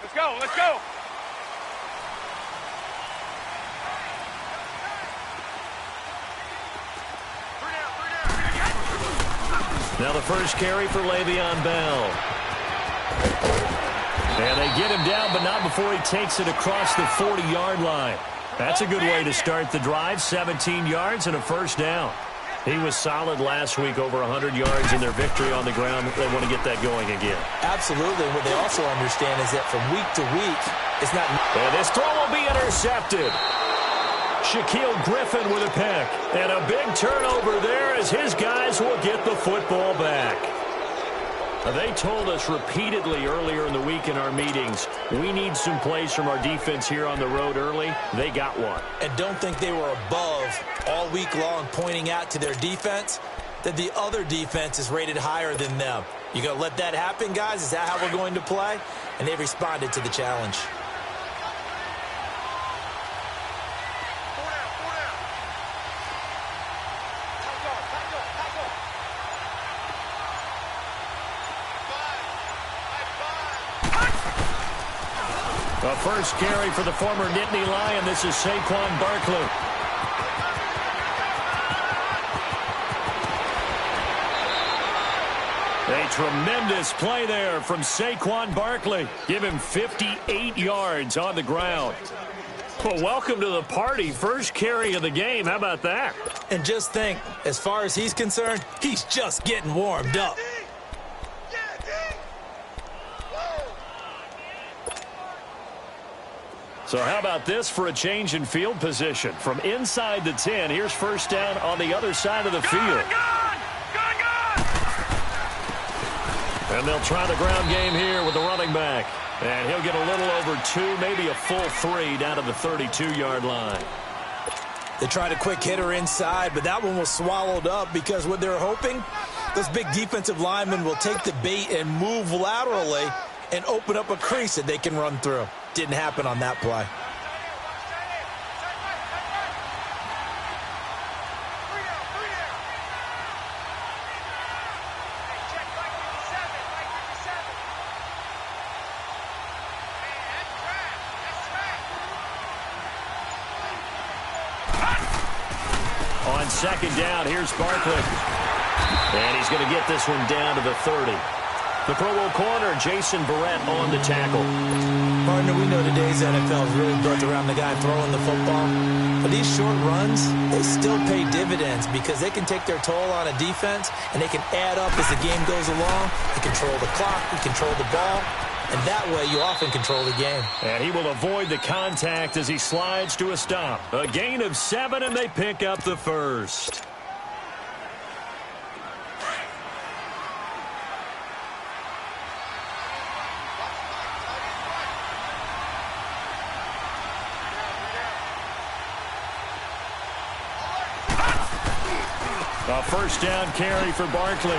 Let's go, let's go. Now the first carry for Le'Veon Bell. And they get him down, but not before he takes it across the 40-yard line. That's a good way to start the drive. 17 yards and a first down. He was solid last week, over 100 yards in their victory on the ground. They want to get that going again. Absolutely. What they also understand is that from week to week, it's not... And this throw will be intercepted. Shaquille Griffin with a pick. And a big turnover there as his guys will get the football back. They told us repeatedly earlier in the week in our meetings, we need some plays from our defense here on the road early. They got one. And don't think they were above all week long pointing out to their defense that the other defense is rated higher than them. You going to let that happen, guys? Is that how we're going to play? And they responded to the challenge. The first carry for the former Nittany Lion. This is Saquon Barkley. A tremendous play there from Saquon Barkley. Give him 58 yards on the ground. Well, welcome to the party. First carry of the game. How about that? And just think, as far as he's concerned, he's just getting warmed up. So how about this for a change in field position? From inside the 10, here's first down on the other side of the field. And they'll try the ground game here with the running back. And he'll get a little over 2, maybe a full 3 down to the 32-yard line. They tried a quick hitter inside, but that one was swallowed up because what they're hoping, those big defensive linemen will take the bait and move laterally and open up a crease that they can run through. Didn't happen on that play. On second down, here's Barkley. And he's going to get this one down to the 30. The Pro Bowl corner, Jason Barrett, on the tackle. Partner, we know today's NFL is really built around the guy throwing the football. But these short runs, they still pay dividends because they can take their toll on a defense and they can add up as the game goes along. You control the clock, you control the ball, and that way you often control the game. And he will avoid the contact as he slides to a stop. A gain of 7, and they pick up the first. A first down carry for Barkley.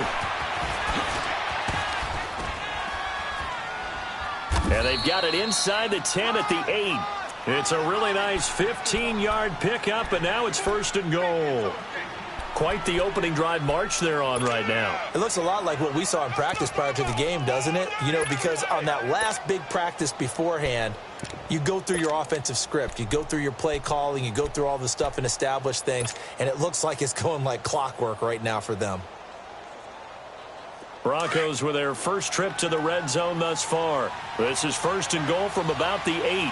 And they've got it inside the 10 at the 8. It's a really nice 15-yard pickup, and now it's first and goal. Quite the opening drive march they're on right now. It looks a lot like what we saw in practice prior to the game, doesn't it? You know, because on that last big practice beforehand, you go through your offensive script. You go through your play calling. You go through all the stuff and establish things, and it looks like it's going like clockwork right now for them. Broncos with their first trip to the red zone thus far. This is first and goal from about the 8.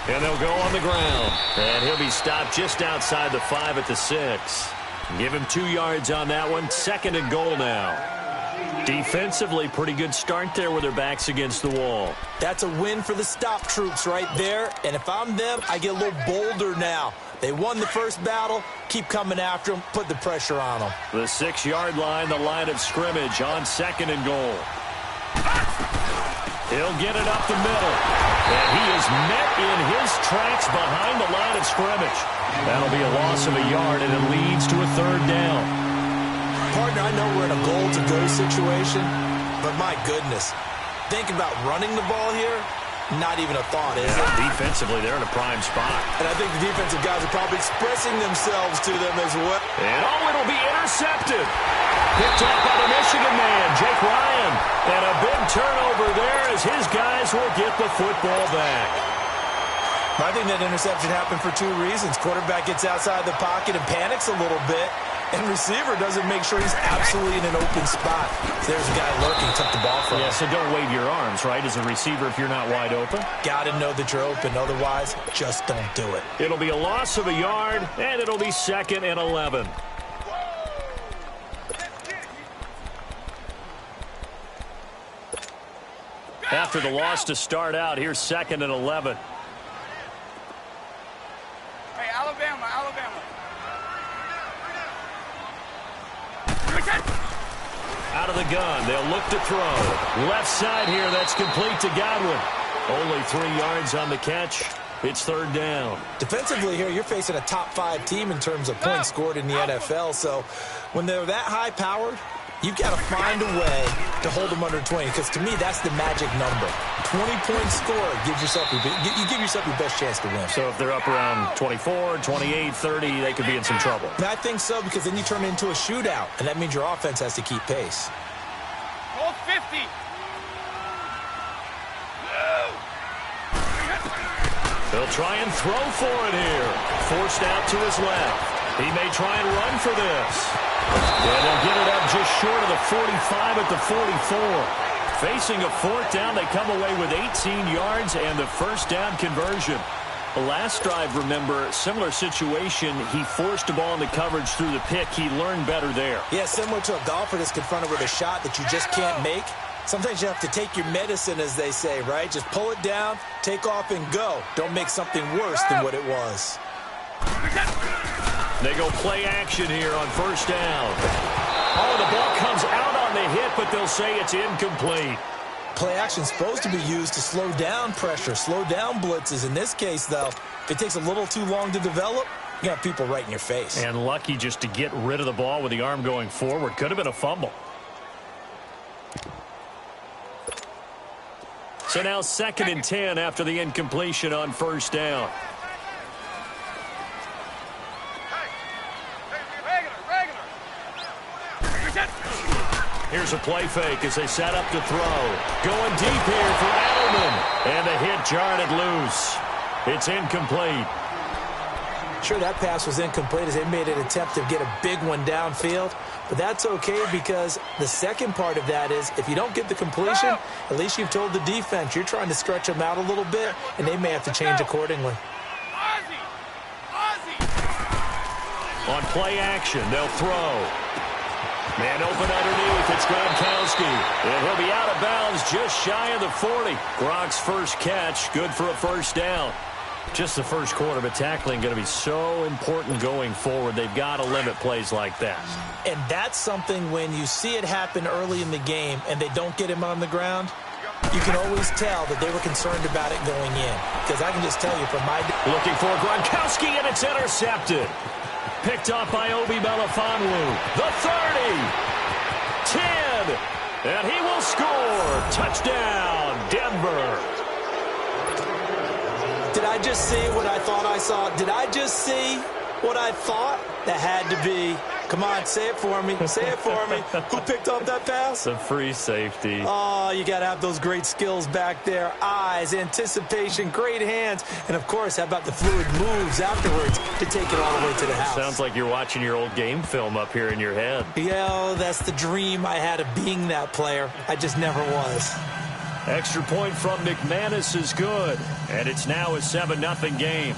And they'll go on the ground. And he'll be stopped just outside the 5 at the 6. Give him 2 yards on that one. Second and goal now. Defensively, pretty good start there with their backs against the wall. That's a win for the stop troops right there. And if I'm them, I get a little bolder now. They won the first battle. Keep coming after them. Put the pressure on them. The 6-yard line, the line of scrimmage on second and goal. He'll get it up the middle. And he is met in his tracks behind the line of scrimmage. That'll be a loss of a yard, and it leads to a third down. Partner, I know we're in a goal-to-go situation, but my goodness, think about running the ball here. Not even a thought, is it? Defensively, they're in a prime spot. And I think the defensive guys are probably expressing themselves to them as well. And it'll be intercepted. Picked up by the Michigan man, Jake Ryan. And a big his guys will get the football back. I think that interception happened for two reasons. Quarterback gets outside the pocket and panics a little bit, and receiver doesn't make sure he's absolutely in an open spot. There's a guy lurking, took the ball from him. Yeah, so don't wave your arms, right, as a receiver if you're not wide open. Got to know that you're open. Otherwise, just don't do it. It'll be a loss of a yard, and it'll be 2nd and 11. After the loss to start out, here's 2nd and 11. Hey, Alabama. Out of the gun, they'll look to throw. Left side here, that's complete to Godwin. Only 3 yards on the catch. It's 3rd down. Defensively here, you're facing a top-5 team in terms of points scored in the NFL. So when they're that high-powered, you've got to find a way to hold them under 20, because to me, that's the magic number. 20-point score gives yourself you give yourself your best chance to win. So if they're up around 24, 28, 30, they could be in some trouble. And I think so, because then you turn it into a shootout, and that means your offense has to keep pace. Goal 50. They'll try and throw for it here. Forced out to his left. He may try and run for this. And they'll get it up just short of the 45 at the 44. Facing a 4th down, they come away with 18 yards and the 1st down conversion. The last drive, remember, similar situation. He forced the ball into coverage through the pick. He learned better there. Yeah, similar to a golfer that's confronted with a shot that you just can't make. Sometimes you have to take your medicine, as they say, right? Just pull it down, take off, and go. Don't make something worse than what it was. They go play action here on 1st down. Oh, the ball comes out on the hit, but they'll say it's incomplete. Play action's supposed to be used to slow down pressure, slow down blitzes. In this case, though, if it takes a little too long to develop, you got people right in your face. And lucky just to get rid of the ball with the arm going forward. Could have been a fumble. So now 2nd and 10 after the incompletion on 1st down. Here's a play fake as they set up to throw. Going deep here for Edelman. And the hit jarred it loose. It's incomplete. Sure, that pass was incomplete as they made an attempt to get a big one downfield. But that's okay, because the second part of that is if you don't get the completion, at least you've told the defense you're trying to stretch them out a little bit, and they may have to change accordingly. On play action, they'll throw. Man open underneath, it's Gronkowski. And he'll be out of bounds just shy of the 40. Gronk's first catch, good for a 1st down. Just the first quarter, but tackling going to be so important going forward. They've got to limit plays like that. And that's something when you see it happen early in the game and they don't get him on the ground, you can always tell that they were concerned about it going in. Because I can just tell you from my... Looking for Gronkowski, and it's intercepted. Picked off by Obi Melifonwu. The 30. 10. And he will score. Touchdown, Denver. Did I just see what I thought I saw? Did I just see what I thought? That had to be. Come on, say it for me. Say it for me. Who picked up that pass? A free safety. Oh, you got to have those great skills back there. Eyes, anticipation, great hands. And, of course, how about the fluid moves afterwards to take it all the way to the house? Sounds like you're watching your old game film up here in your head. Yeah, that's the dream I had of being that player. I just never was. Extra point from McManus is good. And it's now a 7-0 game.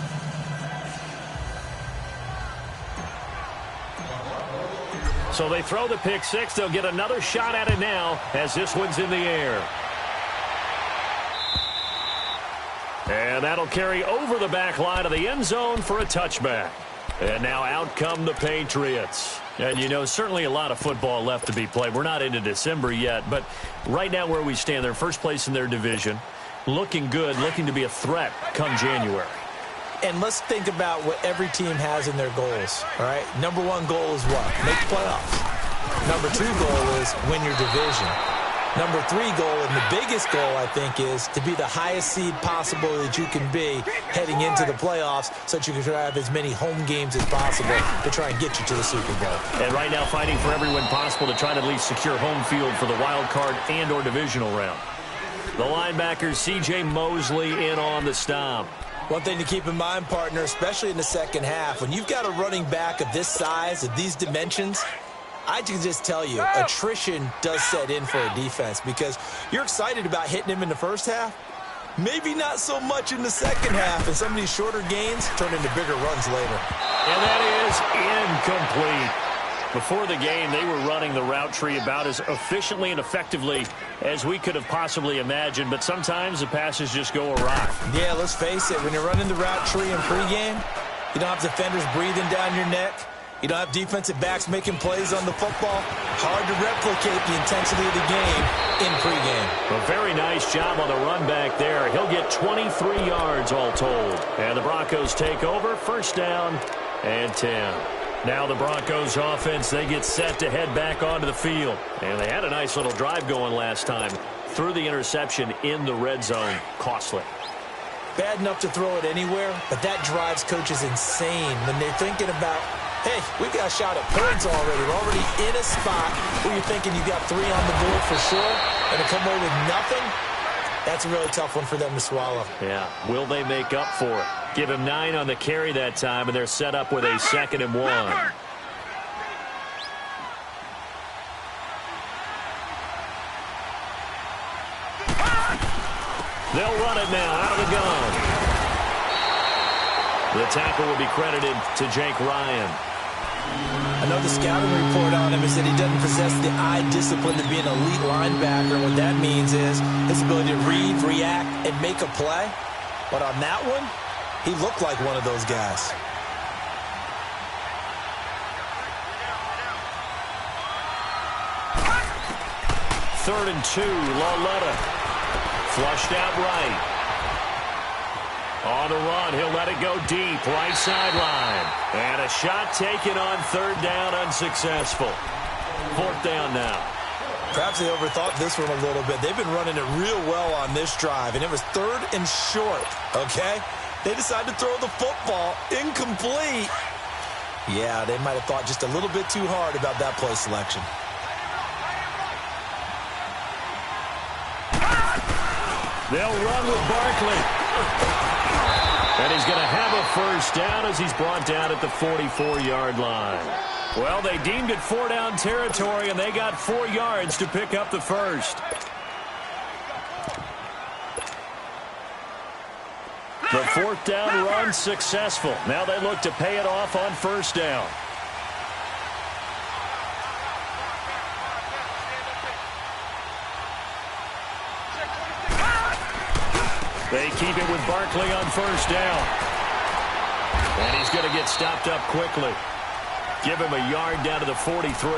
So they throw the pick six. They'll get another shot at it now as this one's in the air. And that'll carry over the back line of the end zone for a touchback. And now out come the Patriots. And, you know, certainly a lot of football left to be played. We're not into December yet, but right now where we stand, they're first place in their division. Looking good, looking to be a threat come January. And let's think about what every team has in their goals, all right? Number one goal is what? Make the playoffs. Number two goal is win your division. Number three goal, and the biggest goal, I think, is to be the highest seed possible that you can be heading into the playoffs so that you can have as many home games as possible to try and get you to the Super Bowl. And right now fighting for every win possible to try to at least secure home field for the wild card and or divisional round. The linebacker, C.J. Mosley, in on the stop. One thing to keep in mind, partner, especially in the second half, when you've got a running back of this size, of these dimensions, I can just tell you, attrition does set in for a defense because you're excited about hitting him in the first half. Maybe not so much in the second half, and some of these shorter gains turn into bigger runs later. And that is incomplete. Before the game, they were running the route tree about as efficiently and effectively as we could have possibly imagined, but sometimes the passes just go awry. Yeah, let's face it, when you're running the route tree in pregame, you don't have defenders breathing down your neck. You don't have defensive backs making plays on the football. Hard to replicate the intensity of the game in pregame. A very nice job on the run back there. He'll get 23 yards all told. And the Broncos take over, first down and 10. Now the Broncos offense, they get set to head back onto the field. And they had a nice little drive going last time. Threw the interception in the red zone. Costly. Bad enough to throw it anywhere, but that drives coaches insane when they're thinking about, hey, we've got a shot at points already. We're already in a spot where you're thinking you've got 3 on the board for sure, and to come away with nothing, that's a really tough one for them to swallow. Yeah, will they make up for it? Give him 9 on the carry that time, and they're set up with a 2nd and 1. They'll run it now out of the gun. The tackle will be credited to Jake Ryan. Another scouting report on him is that he doesn't possess the eye discipline to be an elite linebacker. What that means is his ability to read, react, and make a play. But on that one, he looked like one of those guys. Third and 2, Lauletta. Flushed out right. On the run, he'll let it go deep, right sideline. And a shot taken on 3rd down, unsuccessful. 4th down now. Perhaps they overthought this one a little bit. They've been running it real well on this drive, and it was 3rd and short, okay? They decided to throw the football incomplete. Yeah, they might have thought just a little bit too hard about that play selection. They'll run with Barkley. And he's going to have a first down as he's brought down at the 44-yard line. Well, they deemed it 4-down territory, and they got 4 yards to pick up the first. The 4th down run successful. Now they look to pay it off on 1st down. They keep it with Barkley on 1st down. And he's going to get stopped up quickly. Give him a yard down to the 43.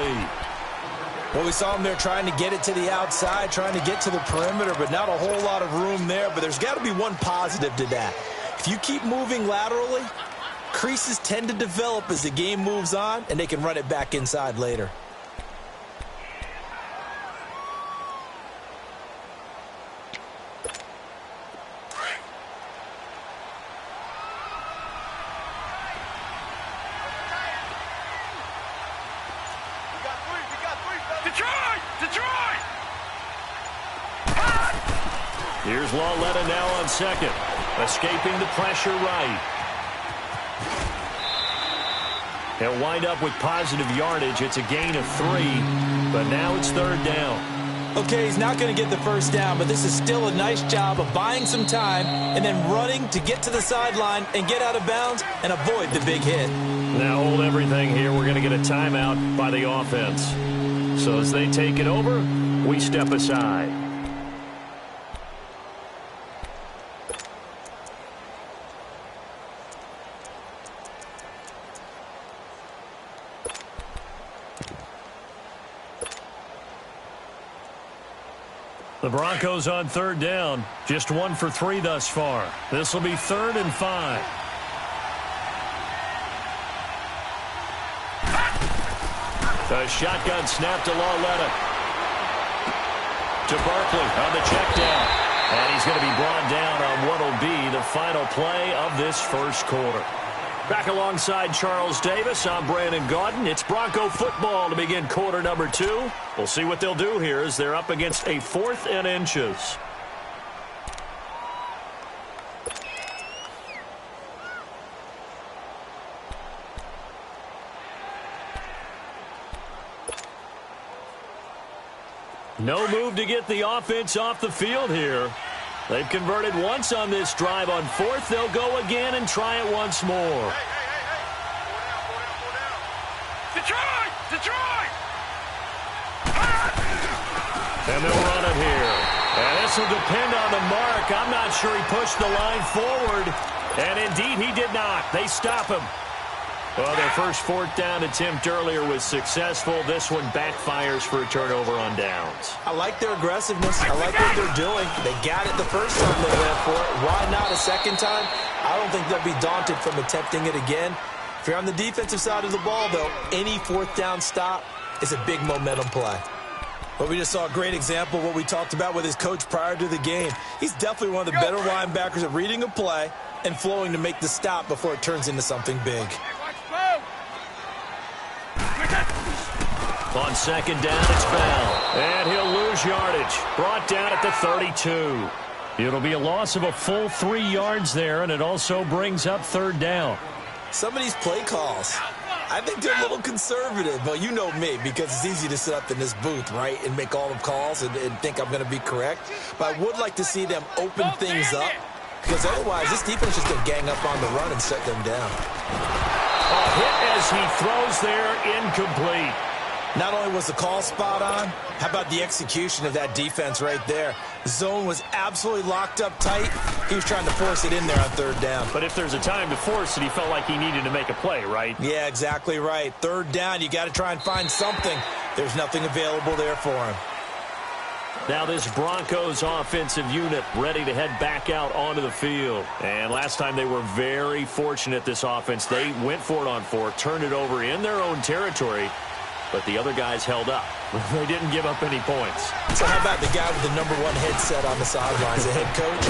Well, we saw him there trying to get it to the outside, trying to get to the perimeter, but not a whole lot of room there. But there's got to be one positive to that. If you keep moving laterally, creases tend to develop as the game moves on, and they can run it back inside later. Here's Lauletta now on 2nd. Escaping the pressure right. He'll wind up with positive yardage. It's a gain of 3, but now it's 3rd down. Okay, he's not going to get the first down, but this is still a nice job of buying some time and then running to get to the sideline and get out of bounds and avoid the big hit. Now hold everything here. We're going to get a timeout by the offense. So as they take it over, we step aside. The Broncos on 3rd down. Just 1 for 3 thus far. This will be 3rd and 5. A shotgun snap to Lauletta. To Barkley on the check down. And he's going to be brought down on what will be the final play of this first quarter. Back alongside Charles Davis, I'm Brandon Gaudin. It's Bronco football to begin quarter number 2. We'll see what they'll do here as they're up against a 4th and inches. No move to get the offense off the field here. They've converted once on this drive. On fourth, they'll go again and try it once more. Detroit! Detroit! And they'll run it here. And this will depend on the mark. I'm not sure he pushed the line forward. And indeed, he did not. They stop him. Well, their first fourth down attempt earlier was successful. This one backfires for a turnover on downs. I like their aggressiveness. I like what they're doing. They got it the first time they went for it. Why not a second time? I don't think they'll be daunted from attempting it again. If you're on the defensive side of the ball, though, any fourth down stop is a big momentum play. But we just saw a great example of what we talked about with his coach prior to the game. He's definitely one of the better linebackers at reading a play and flowing to make the stop before it turns into something big. On second down, it's Bell. And he'll lose yardage. Brought down at the 32. It'll be a loss of a full 3 yards there, and it also brings up third down. Some of these play calls, I think they're a little conservative, but you know me, because it's easy to sit up in this booth, right, and make all the calls and think I'm going to be correct. But I would like to see them open things up, because otherwise this defense is going to gang up on the run and shut them down. A hit as he throws there, incomplete. Not only was the call spot on, how about the execution of that defense right there? The zone was absolutely locked up tight. He was trying to force it in there on third down. But if there's a time to force it, he felt like he needed to make a play, right? Yeah, exactly right. Third down, you got to try and find something. There's nothing available there for him. Now this Broncos offensive unit ready to head back out onto the field. And last time they were very fortunate, this offense. They went for it on fourth, turned it over in their own territory, but the other guys held up. They didn't give up any points. So how about the guy with the #1 headset on the sidelines, the head coach?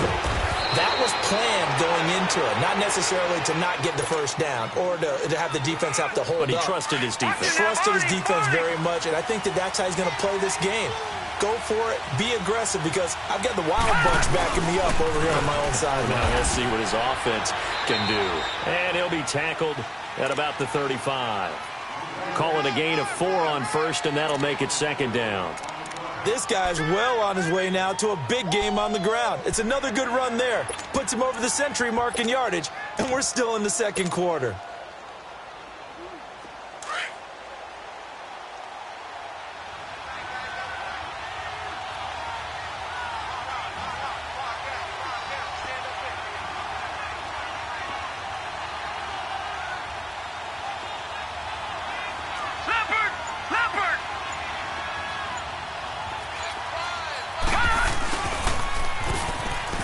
That was planned going into it, not necessarily to not get the first down or to have the defense have to hold up. But he trusted his defense. Trusted his defense very much, and I think that's how he's going to play this game. Go for it, be aggressive, because I've got the wild bunch backing me up over here on my own side. Now we'll see what his offense can do. And he'll be tackled at about the 35. Call it a gain of 4 on first, and that'll make it second down. This guy's well on his way now to a big game on the ground. It's another good run there. Puts him over the century mark in yardage, and we're still in the second quarter.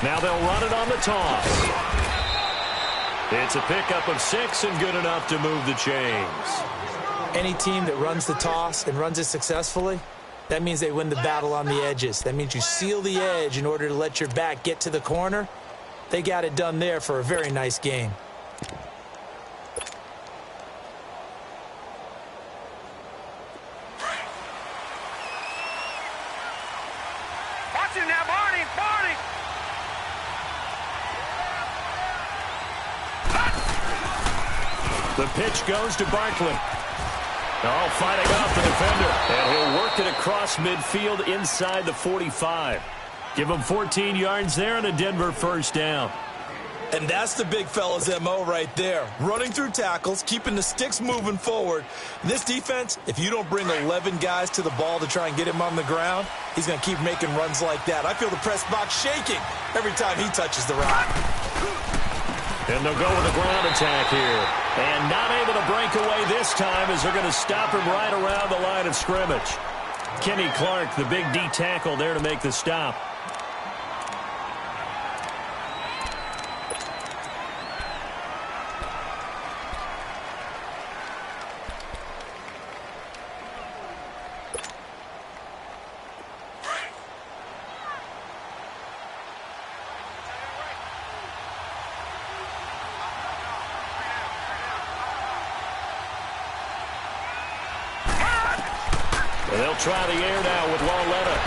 Now they'll run it on the toss. It's a pickup of 6 and good enough to move the chains. Any team that runs the toss and runs it successfully, that means they win the battle on the edges. That means you seal the edge in order to let your back get to the corner. They got it done there for a very nice game. Watch him now, Barney! Barney! The pitch goes to Barkley. Oh, fighting off the defender. And he'll work it across midfield inside the 45. Give him 14 yards there and a Denver first down. And that's the big fella's MO right there. Running through tackles, keeping the sticks moving forward. This defense, if you don't bring 11 guys to the ball to try and get him on the ground, he's going to keep making runs like that. I feel the press box shaking every time he touches the rock. And they'll go with a ground attack here. And not able to break away this time as they're going to stop him right around the line of scrimmage. Kenny Clark, the big D tackle there to make the stop. And they'll try the air now with Lauletta.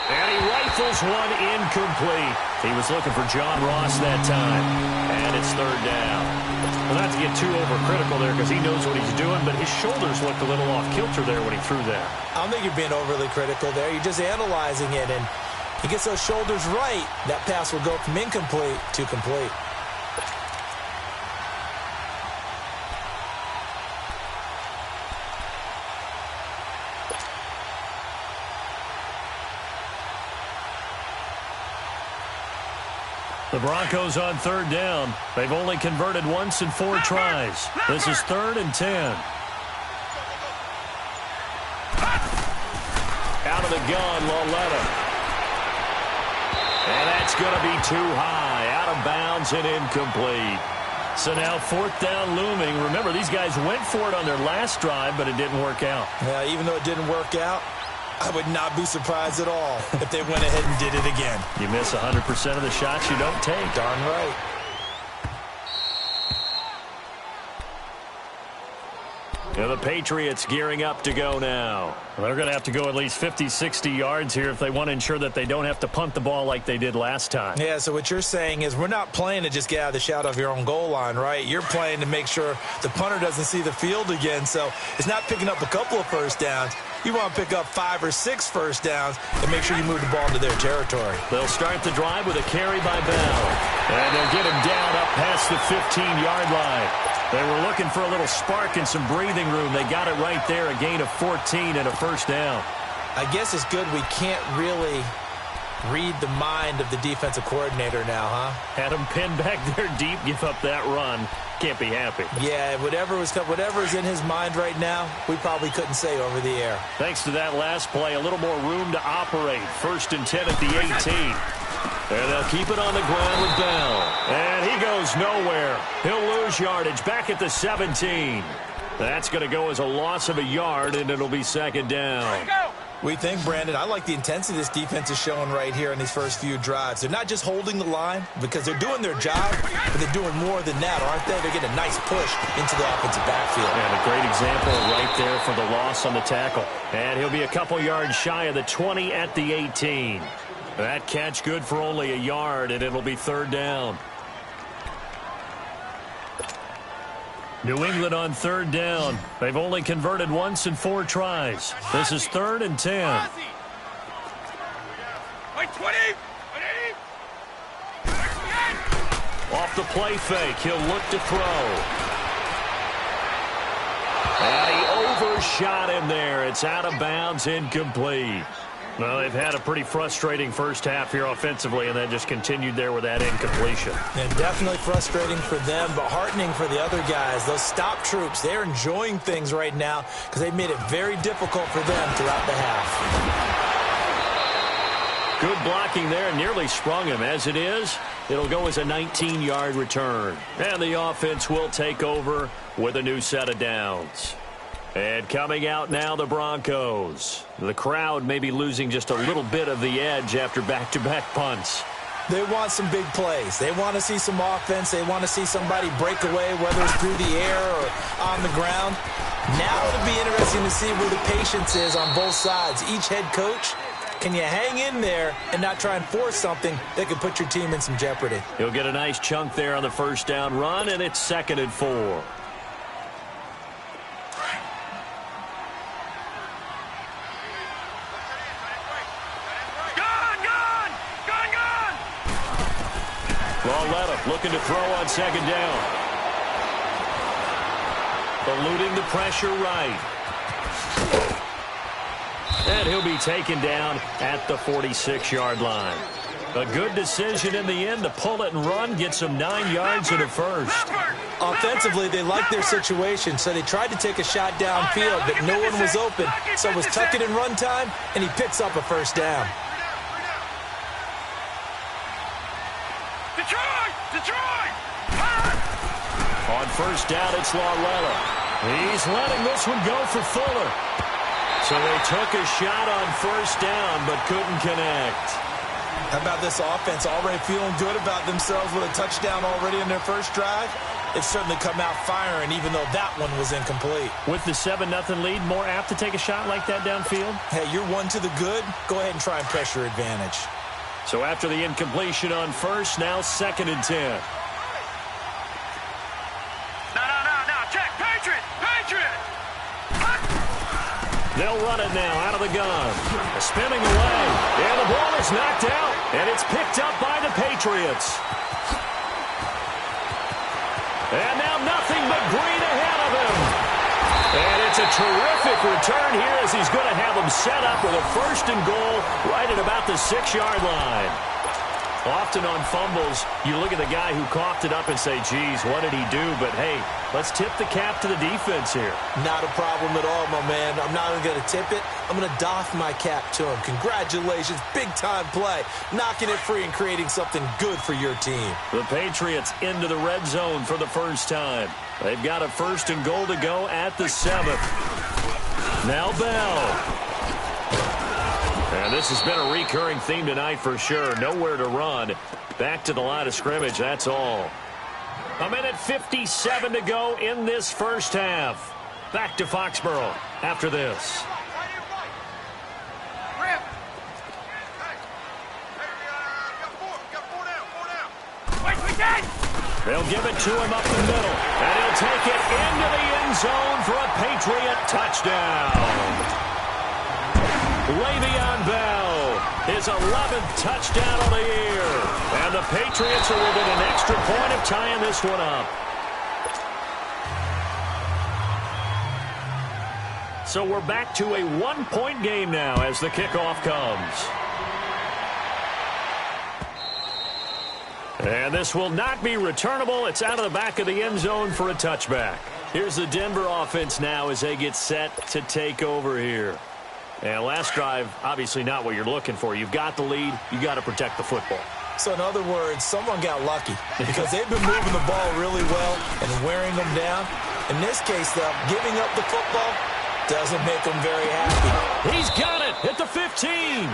And he right rifles one incomplete. He was looking for John Ross that time. And it's third down. Well, not to get too overcritical there because he knows what he's doing, but his shoulders looked a little off kilter there when he threw that. I don't think you're being overly critical there. You're just analyzing it, and he gets those shoulders right. That pass will go from incomplete to complete. The Broncos on third down. They've only converted once in 4 tries. This is 3rd and 10. Out of the gun, Loletta. And that's going to be too high. Out of bounds and incomplete. So now 4th down looming. Remember, these guys went for it on their last drive, but it didn't work out. Yeah, even though it didn't work out, I would not be surprised at all if they went ahead and did it again. You miss 100% of the shots you don't take. Darn right. Yeah, the Patriots gearing up to go now. Well, they're going to have to go at least 50, 60 yards here if they want to ensure that they don't have to punt the ball like they did last time. Yeah, so what you're saying is we're not playing to just get out of the shadow of your own goal line, right? You're playing to make sure the punter doesn't see the field again. So it's not picking up a couple of first downs. You want to pick up 5 or 6 first downs and make sure you move the ball into their territory. They'll start the drive with a carry by Bell. And they'll get him down up past the 15-yard line. They were looking for a little spark and some breathing room. They got it right there, a gain of 14 and a first down. I guess it's good we can't really read the mind of the defensive coordinator now, huh? Had him pinned back there deep, give up that run. Can't be happy. Yeah, whatever's in his mind right now, we probably couldn't say over the air. Thanks to that last play, a little more room to operate. 1st and 10 at the 18. And they'll keep it on the ground with Bell. And he goes nowhere. He'll lose yardage back at the 17. That's going to go as a loss of a yard, and it'll be 2nd down. We think, Brandon, I like the intensity this defense is showing right here in these first few drives. They're not just holding the line because they're doing their job, but they're doing more than that, aren't they? They're getting a nice push into the offensive backfield. And a great example right there for the loss on the tackle. And he'll be a couple yards shy of the 20 at the 18. That catch good for only a yard, and it'll be 3rd down. New England on 3rd down. They've only converted once in 4 tries. This is 3rd and 10. Off the play fake, he'll look to throw. And he overshot him there. It's out of bounds, incomplete. Well, they've had a pretty frustrating first half here offensively, and then just continued there with that incompletion. And definitely frustrating for them, but heartening for the other guys. Those stop troops, they're enjoying things right now because they've made it very difficult for them throughout the half. Good blocking there, nearly sprung him. As it is, it'll go as a 19-yard return. And the offense will take over with a new set of downs. And coming out now, the Broncos. The crowd may be losing just a little bit of the edge after back-to-back punts. They want some big plays. They want to see some offense. They want to see somebody break away, whether it's through the air or on the ground. Now it'll be interesting to see where the patience is on both sides. Each head coach, can you hang in there and not try and force something that could put your team in some jeopardy? He'll get a nice chunk there on the first down run, and it's 2nd and 4. Loletta looking to throw on 2nd down. Eluding the pressure right. And he'll be taken down at the 46-yard line. A good decision in the end to pull it and run, get some 9 yards and a first. Offensively, they liked their situation, so they tried to take a shot downfield, but no one was open. So it was tuck it and run time, and he picks up a first down. Detroit! On first down, it's Loletta. He's letting this one go for Fuller. So they took a shot on first down, but couldn't connect. How about this offense already feeling good about themselves with a touchdown already in their first drive? It's certainly come out firing, even though that one was incomplete. With the 7-0 lead, more apt to take a shot like that downfield? Hey, you're one to the good. Go ahead and try and press your advantage. So after the incompletion on first, now 2nd and 10. Now, check. Patriot! They'll run it now out of the gun. Spinning away. And the ball is knocked out. And it's picked up by the Patriots. And now nothing but green ahead of him. And it's a terrific return here as he's going to have them set up with a 1st and goal right at about the 6-yard line. Often on fumbles, you look at the guy who coughed it up and say, geez, what did he do? But, hey, let's tip the cap to the defense here. Not a problem at all, my man. I'm not even going to tip it. I'm going to doff my cap to him. Congratulations. Big-time play. Knocking it free and creating something good for your team. The Patriots into the red zone for the first time. They've got a 1st and goal to go at the 7th. Now Bell. And this has been a recurring theme tonight for sure. Nowhere to run. Back to the line of scrimmage, that's all. 1:57 to go in this first half. Back to Foxborough after this. They'll give it to him up the middle. And he'll take it into the end zone for a Patriot touchdown. Le'Veon Bell, his 11th touchdown of the year. And the Patriots are within an extra point of tying this one up. So we're back to a 1-point game now as the kickoff comes. And this will not be returnable. It's out of the back of the end zone for a touchback. Here's the Denver offense now as they get set to take over here. And last drive, obviously not what you're looking for. You've got the lead. You've got to protect the football. So in other words, someone got lucky because they've been moving the ball really well and wearing them down. In this case, though, giving up the football doesn't make them very happy. He's got it at the 15.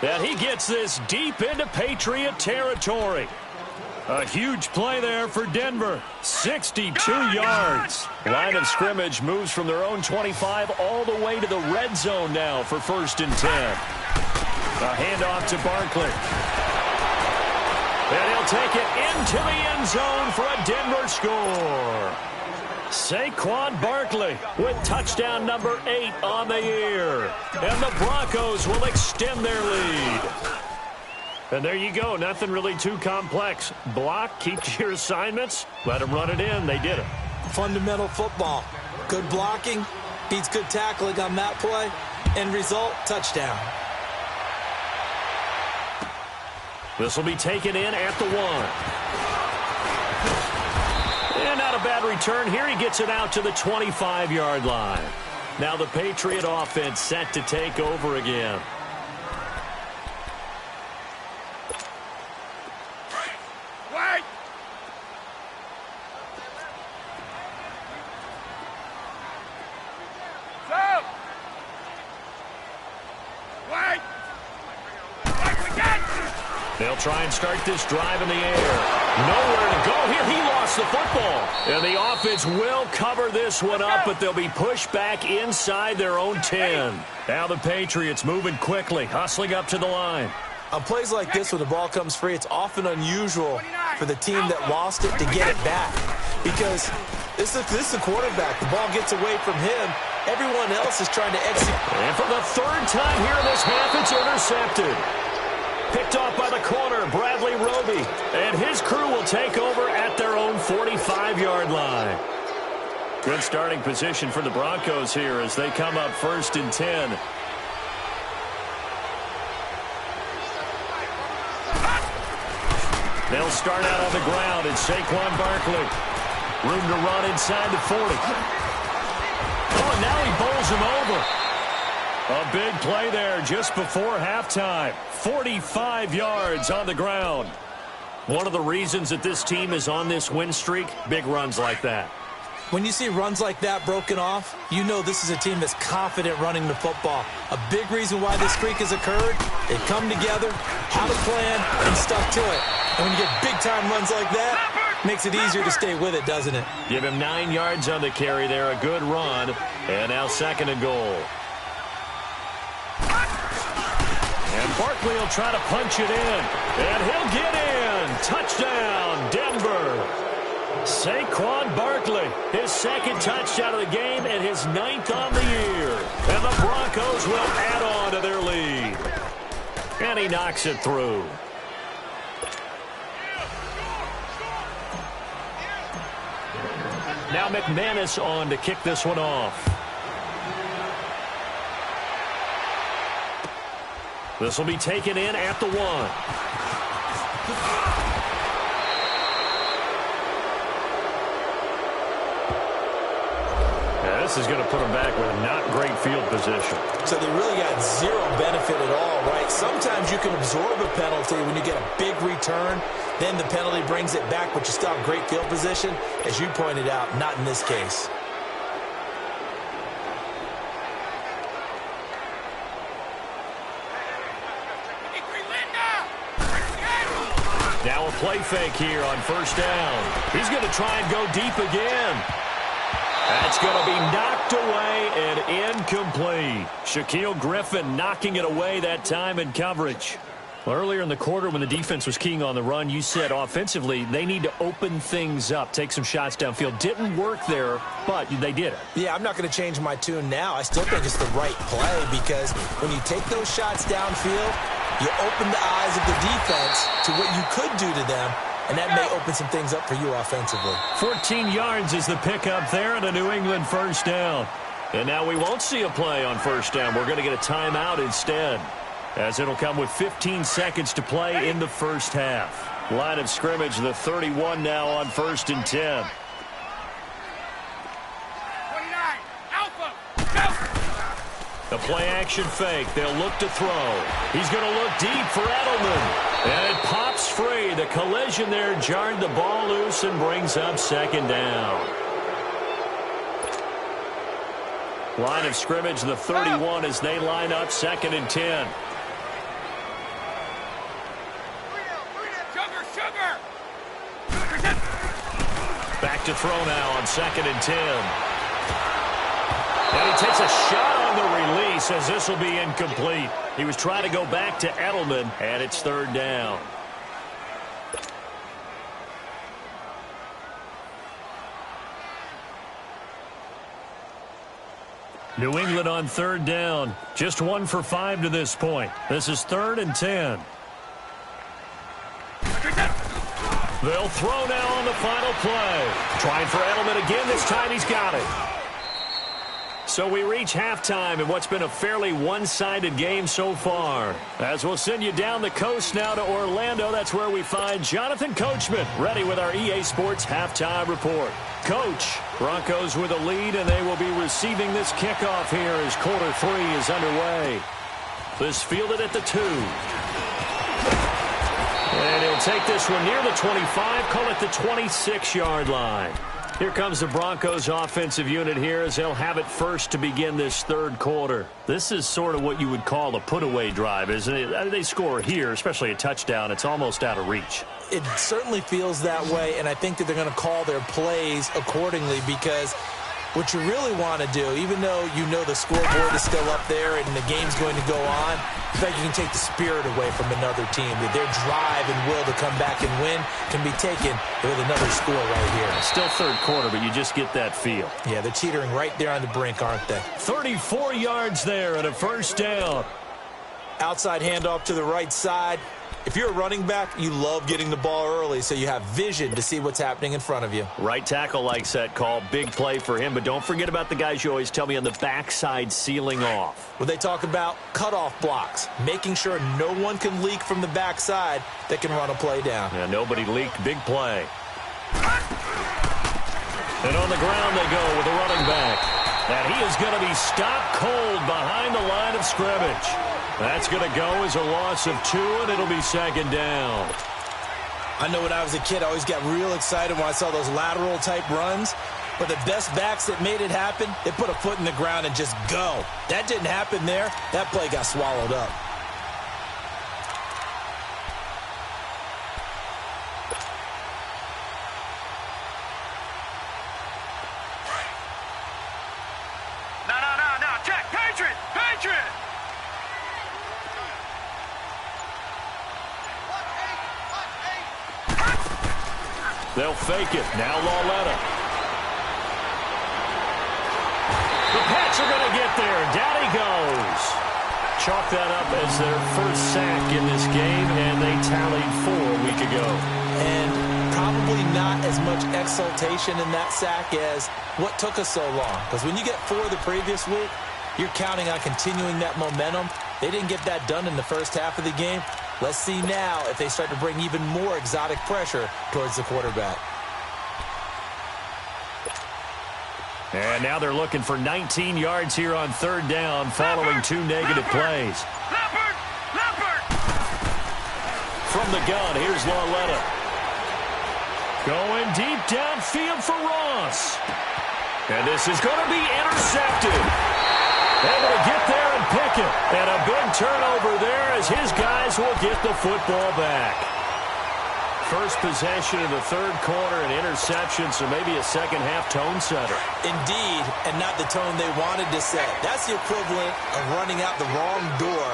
And he gets this deep into Patriot territory. A huge play there for Denver. 62 yards. Line of scrimmage moves from their own 25 all the way to the red zone now for 1st and 10. A handoff to Barkley. And he'll take it into the end zone for a Denver score. Saquon Barkley with touchdown number 8 on the year. And the Broncos will extend their lead. And there you go. Nothing really too complex. Block, keep to your assignments, let them run it in. They did it. Fundamental football. Good blocking beats good tackling on that play. End result, touchdown. This will be taken in at the 1. And not a bad return here. He gets it out to the 25-yard line. Now the Patriot offense set to take over again. They'll try and start this drive in the air. Nowhere to go here. He lost the football. And the offense will cover this one up, but they'll be pushed back inside their own 10. Now the Patriots moving quickly, hustling up to the line. On plays like this, when the ball comes free, it's often unusual for the team that lost it to get it back. Because this is the quarterback. The ball gets away from him. Everyone else is trying to execute. And for the 3rd time here in this half, it's intercepted. Picked off by the corner, Bradley Roby. And his crew will take over at their own 45-yard line. Good starting position for the Broncos here as they come up 1st and 10. They'll start out on the ground, and Saquon Barkley. Room to run inside the 40. Oh, and now he bowls him over. A big play there just before halftime. 45 yards on the ground. One of the reasons that this team is on this win streak, big runs like that. When you see runs like that broken off, you know this is a team that's confident running the football. A big reason why this streak has occurred, they've come together, had a plan, and stuck to it. And when you get big-time runs like that, makes it easier to stay with it, doesn't it? Give him 9 yards on the carry there, a good run. And now 2nd and goal. And Barkley will try to punch it in. And he'll get in. Touchdown, Denver. Saquon Barkley, his second touchdown of the game and his 9th on the year. And the Broncos will add on to their lead. And he knocks it through. Now McManus on to kick this one off. This will be taken in at the 1. This is going to put them back with a not great field position. So they really got zero benefit at all, right? Sometimes you can absorb a penalty when you get a big return. Then the penalty brings it back, but you still have great field position. As you pointed out, not in this case. Now a play fake here on first down. He's going to try and go deep again. That's going to be knocked away and incomplete. Shaquille Griffin knocking it away that time in coverage. Well, earlier in the quarter when the defense was keying on the run, you said offensively they need to open things up, take some shots downfield. Didn't work there, but they did it. Yeah, I'm not going to change my tune now. I still think it's the right play because when you take those shots downfield, you open the eyes of the defense to what you could do to them, and that may open some things up for you offensively. 14 yards is the pickup there and a New England first down. And now we won't see a play on first down. We're going to get a timeout instead, as it'll come with 15 seconds to play in the first half. Line of scrimmage, the 31 now on 1st and 10. 29, Alpha, go! The play action fake. They'll look to throw. He's going to look deep for Edelman. And it pops free. The collision there jarred the ball loose and brings up 2nd down. Line of scrimmage, the 31 as they line up 2nd and 10. Sugar! Back to throw now on 2nd and 10. And he takes a shot on the release as this will be incomplete. He was trying to go back to Edelman, and it's 3rd down. New England on 3rd down. Just 1 for 5 to this point. This is 3rd and 10. They'll throw now on the final play. Trying for Edelman again. This time he's got it. So we reach halftime in what's been a fairly one-sided game so far. As we'll send you down the coast now to Orlando, that's where we find Jonathan Coachman ready with our EA Sports halftime report. Coach, Broncos with a lead, and they will be receiving this kickoff here as quarter 3 is underway. This fielded at the 2. And he'll take this one near the 25, call it the 26-yard line. Here comes the Broncos offensive unit here as they'll have it first to begin this 3rd quarter. This is sort of what you would call a put-away drive, isn't it? They score here, especially a touchdown. It's almost out of reach. It certainly feels that way, and I think that they're going to call their plays accordingly because what you really want to do, even though you know the scoreboard is still up there and the game's going to go on, I think you can take the spirit away from another team. That their drive and will to come back and win can be taken with another score right here. Still 3rd quarter, but you just get that feel. Yeah, they're teetering right there on the brink, aren't they? 34 yards there and a first down. Outside handoff to the right side. If you're a running back, you love getting the ball early so you have vision to see what's happening in front of you. Right tackle likes that call. Big play for him, but don't forget about the guys you always tell me on the backside sealing off. When they talk about cutoff blocks, making sure no one can leak from the backside that can run a play down. Yeah, nobody leaked. Big play. And on the ground they go with the running back. And he is going to be stopped cold behind the line of scrimmage. That's going to go as a loss of 2, and it'll be 2nd down. I know when I was a kid, I always got real excited when I saw those lateral-type runs. But the best backs that made it happen, they put a foot in the ground and just go. That didn't happen there. That play got swallowed up. No, check, Patriot! They'll fake it. Now Lauletta. The Pats are going to get there. Down he goes. Chalk that up as their first sack in this game, and they tallied 4 a week ago. And probably not as much exultation in that sack as what took us so long. Because when you get 4 the previous week, you're counting on continuing that momentum. They didn't get that done in the first half of the game. Let's see now if they start to bring even more exotic pressure towards the quarterback. And now they're looking for 19 yards here on 3rd down following 2 negative plays. From the gun, here's Lauletta. Going deep downfield for Ross. And this is going to be intercepted. Able to get there and pick it. And a big turnover there as his guys will get the football back. First possession in the 3rd quarter, an interception, so maybe a second-half tone setter. Indeed, and not the tone they wanted to set. That's the equivalent of running out the wrong door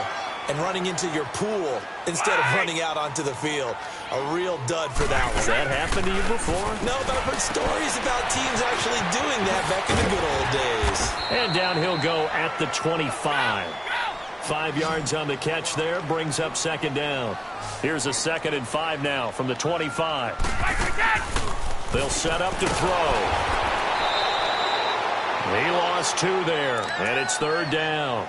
and running into your pool instead of running out onto the field. A real dud for that one. Has that happened to you before? No, but I've heard stories about teams actually doing that back in the good old days. And down he'll go at the 25. 5 yards on the catch there, brings up 2nd down. Here's a 2nd and 5 now from the 25. They'll set up to throw. He lost 2 there, and it's 3rd down.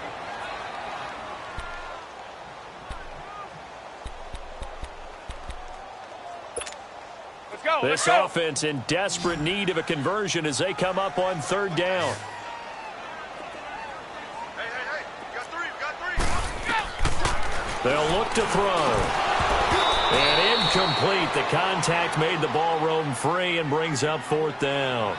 This offense in desperate need of a conversion as they come up on 3rd down. They'll look to throw. And incomplete. The contact made the ball roam free and brings up 4th down.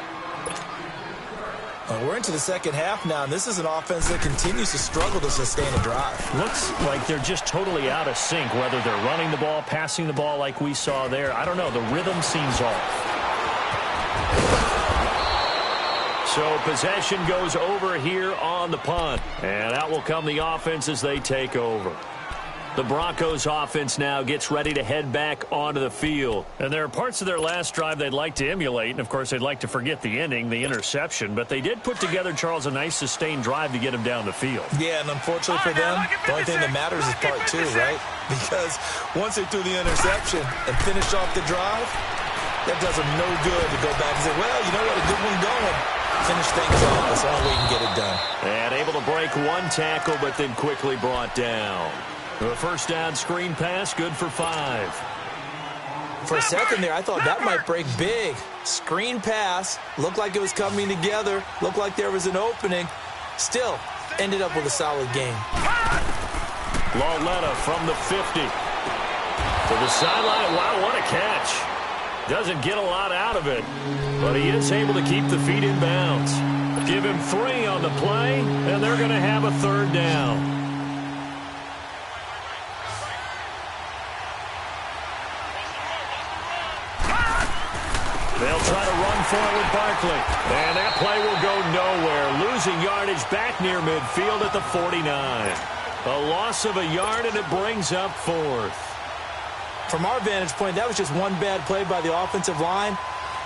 We're into the second half now, and this is an offense that continues to struggle to sustain a drive. Looks like they're just totally out of sync, whether they're running the ball, passing the ball like we saw there. I don't know. The rhythm seems off. So possession goes over here on the punt. And out will come the offense as they take over. The Broncos offense now gets ready to head back onto the field. And there are parts of their last drive they'd like to emulate. And, of course, they'd like to forget the ending, the interception. But they did put together, Charles, a nice sustained drive to get him down the field. Yeah, and unfortunately for them, the only thing that matters is part 2, right? Because once they threw the interception and finished off the drive, that does them no good to go back and say, well, you know what, a good one going. Finish things off. That's the only way you can get it done. And able to break 1 tackle, but then quickly brought down. The first down screen pass, good for 5. For a second there, I thought that might break big. Screen pass, looked like it was coming together, looked like there was an opening. Still, ended up with a solid game. Lauletta from the 50. To the sideline. Wow, what a catch. Doesn't get a lot out of it, but he is able to keep the feet in bounds. Give him 3 on the play, and they're going to have a 3rd down. They'll try to run for it with Barkley. And that play will go nowhere. Losing yardage back near midfield at the 49. A loss of a yard, and it brings up 4th. From our vantage point, that was just one bad play by the offensive line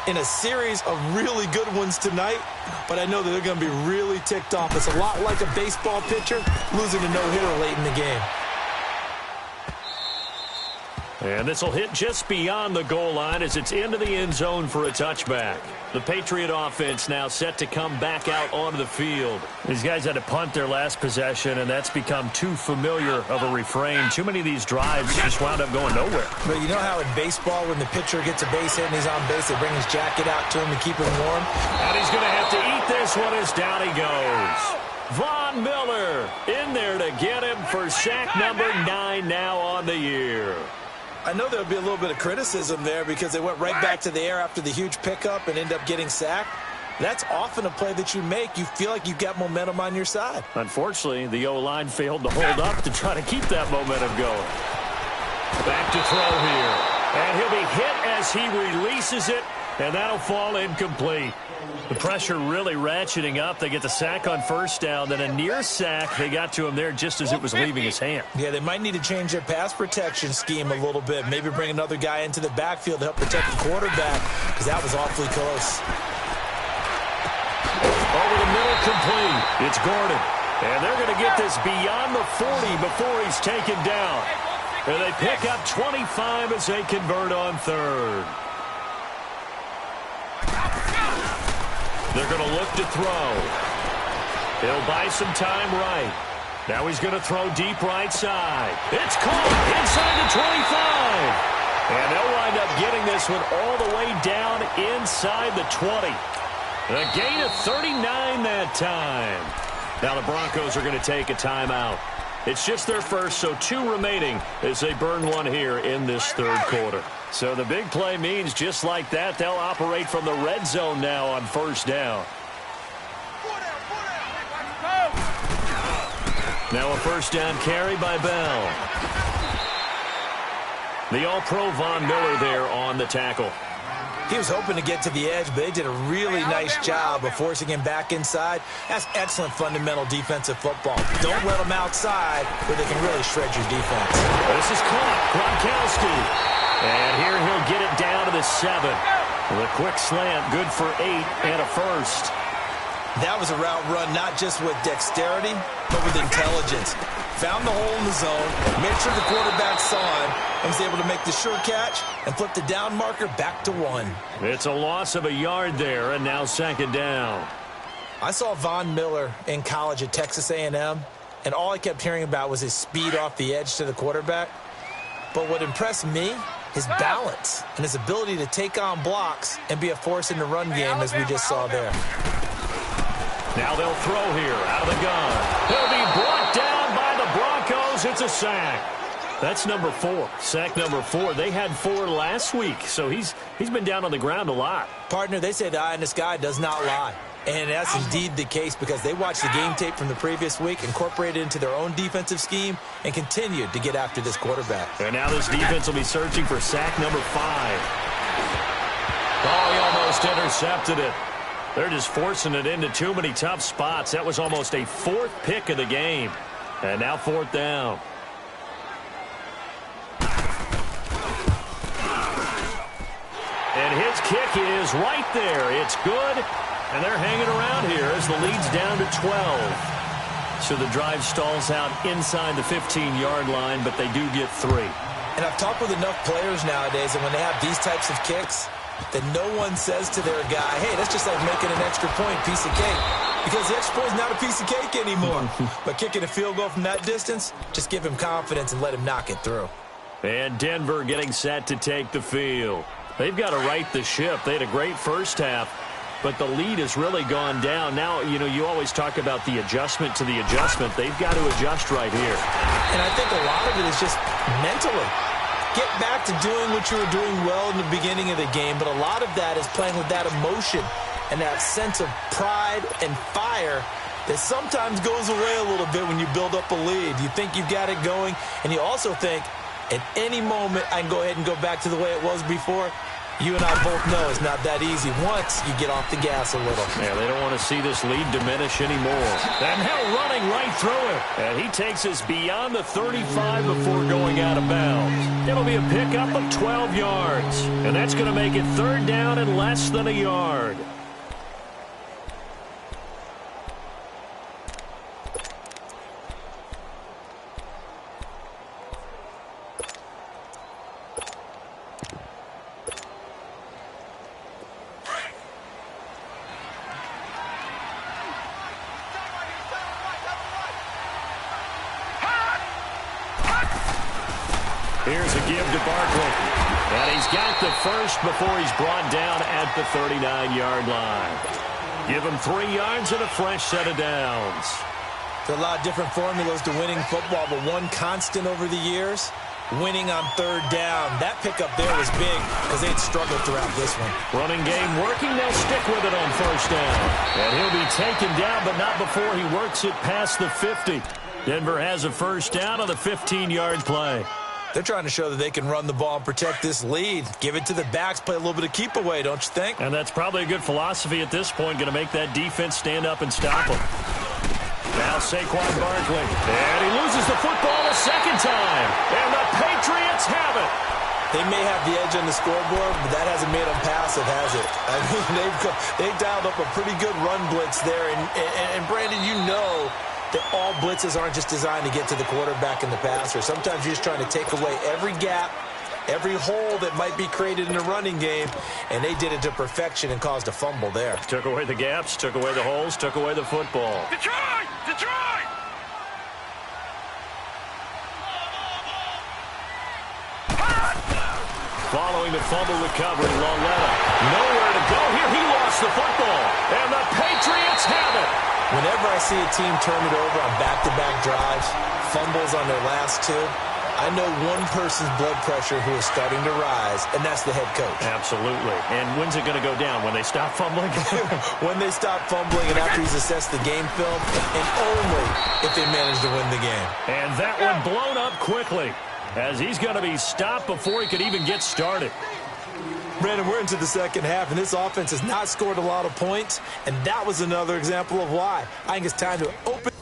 in a series of really good ones tonight. But I know that they're going to be really ticked off. It's a lot like a baseball pitcher losing a no-hitter late in the game. And this will hit just beyond the goal line as it's into the end zone for a touchback. The Patriot offense now set to come back out onto the field. These guys had to punt their last possession, and that's become too familiar of a refrain. Too many of these drives just wound up going nowhere. But you know how in baseball, when the pitcher gets a base hit and he's on base, they bring his jacket out to him to keep him warm? And he's going to have to eat this one as down he goes. Von Miller in there to get him for sack number 9 now on the year. I know there'll be a little bit of criticism there because they went right back to the air after the huge pickup and end up getting sacked. That's often a play that you make. You feel like you've got momentum on your side. Unfortunately, the O-line failed to hold up to try to keep that momentum going. Back to throw here. And he'll be hit as he releases it And that'll fall incomplete. The pressure really ratcheting up. They get the sack on first down, then a near sack. They got to him there just as it was leaving his hand. Yeah, they might need to change their pass protection scheme a little bit. Maybe bring another guy into the backfield to help protect the quarterback, because that was awfully close. Over the middle, complete. It's Gordon. And they're going to get this beyond the 40 before he's taken down. And they pick up 25 as they convert on third. They're going to look to throw. He'll buy some time right. Now he's going to throw deep right side. It's caught inside the 25. And they'll wind up getting this one all the way down inside the 20. A gain of 39 that time. Now the Broncos are going to take a timeout. It's just their first, so 2 remaining as they burn one here in this third quarter. So the big play means just like that, they'll operate from the red zone now on first down. Now a first down carry by Bell. The All-Pro Von Miller there on the tackle. He was hoping to get to the edge, but they did a really nice job of forcing him back inside. That's excellent fundamental defensive football. Don't let him outside where they can really shred your defense. This is caught. Gronkowski. And here he'll get it down to the 7. The quick slant, good for 8 and a first. That was a route run not just with dexterity, but with intelligence. Found the hole in the zone, made sure the quarterback saw him, and was able to make the sure catch and flip the down marker back to 1. It's a loss of a yard there, and now second down. I saw Von Miller in college at Texas A&M, and all I kept hearing about was his speed off the edge to the quarterback. But what impressed me, his balance and his ability to take on blocks and be a force in the run game, as we just saw there. Now they'll throw here out of the gun. He'll be brought down by the Broncos. It's a sack. That's number 4. Sack number 4. They had 4 last week, so he's been down on the ground a lot. Partner, they say the eye in the sky does not lie. And that's indeed the case, because they watched the game tape from the previous week, incorporated it into their own defensive scheme, and continued to get after this quarterback. And now this defense will be searching for sack number 5. Oh, he almost intercepted it. They're just forcing it into too many tough spots. That was almost a 4th pick of the game. And now 4th down. And his kick is right there. It's good. And they're hanging around here as the lead's down to 12. So the drive stalls out inside the 15-yard line, but they do get 3. And I've talked with enough players nowadays, and when they have these types of kicks, that no one says to their guy, hey, that's just like making an extra point, piece of cake. Because the extra point is not a piece of cake anymore. But kicking a field goal from that distance, just give him confidence and let him knock it through. And Denver getting set to take the field. They've got to right the ship. They had a great first half, but the lead has really gone down. Now, you always talk about the adjustment to the adjustment. They've got to adjust right here. And I think a lot of it is just mentally. Get back to doing what you were doing well in the beginning of the game, but a lot of that is playing with that emotion and that sense of pride and fire that sometimes goes away a little bit when you build up a lead. You think you've got it going, and you also think at any moment I can go ahead and go back to the way it was before. You and I both know it's not that easy once you get off the gas a little. Yeah, they don't want to see this lead diminish anymore. And now running right through it. And he takes us beyond the 35 before going out of bounds. It'll be a pickup of 12 yards. And that's going to make it 3rd down and less than a yard. Here's a give to Barkley. And he's got the first before he's brought down at the 39-yard line. Give him 3 yards and a fresh set of downs. There's a lot of different formulas to winning football, but one constant over the years, winning on 3rd down. That pickup there was big because they'd struggled throughout this one. Running game working. They'll stick with it on 1st down. And he'll be taken down, but not before he works it past the 50. Denver has a 1st down on the 15-yard play. They're trying to show that they can run the ball and protect this lead. Give it to the backs, play a little bit of keep away, don't you think? And that's probably a good philosophy at this point, going to make that defense stand up and stop them. Now Saquon Barkley, and he loses the football a second time, and the Patriots have it. They may have the edge on the scoreboard, but that hasn't made them passive, has it? I mean, they've dialed up a pretty good run blitz there, and Brandon, you know that all blitzes aren't just designed to get to the quarterback and the passer. Sometimes you're just trying to take away every gap, every hole that might be created in a running game, and they did it to perfection and caused a fumble there. Took away the gaps, took away the holes, took away the football. Detroit! Detroit! Following the fumble recovery, Longetta nowhere to go here. He lost the football, and the Patriots have it. Whenever I see a team turn it over on back-to-back drives, fumbles on their last two, I know one person's blood pressure who is starting to rise, and that's the head coach. Absolutely. And when's it going to go down? When they stop fumbling? When they stop fumbling and after he's assessed the game film, and only if they manage to win the game. And that one blown up quickly, as he's going to be stopped before he could even get started. Brandon, we're into the second half, and this offense has not scored a lot of points, and that was another example of why. I think it's time to open.